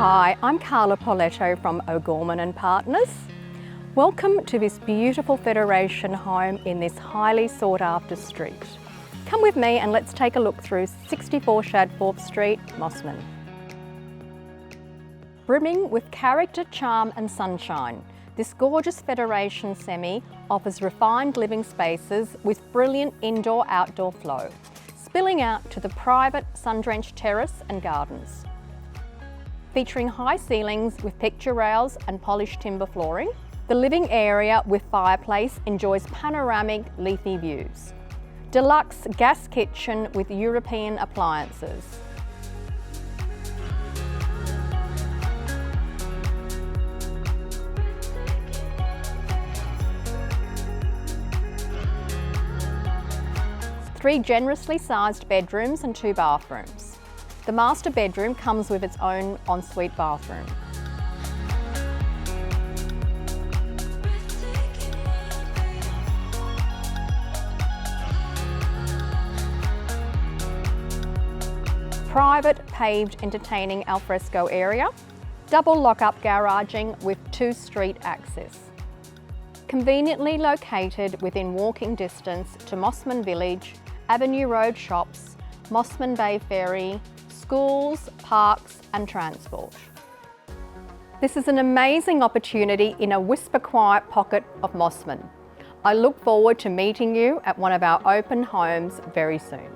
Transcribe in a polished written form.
Hi, I'm Carla Pauletto from O'Gorman and Partners. Welcome to this beautiful Federation home in this highly sought after street. Come with me and let's take a look through 64 Shadforth Street, Mosman. Brimming with character, charm and sunshine, this gorgeous Federation semi offers refined living spaces with brilliant indoor-outdoor flow, spilling out to the private sun-drenched terrace and gardens. Featuring high ceilings with picture rails and polished timber flooring, the living area with fireplace enjoys panoramic leafy views. Deluxe gas kitchen with European appliances. Three generously sized bedrooms and 2 bathrooms. The master bedroom comes with its own ensuite bathroom. Private paved entertaining alfresco area. Double lock-up garaging with 2 street access. Conveniently located within walking distance to Mosman Village, Avenue Road shops, Mosman Bay ferry, schools, parks and transport. This is an amazing opportunity in a whisper quiet pocket of Mosman. I look forward to meeting you at one of our open homes very soon.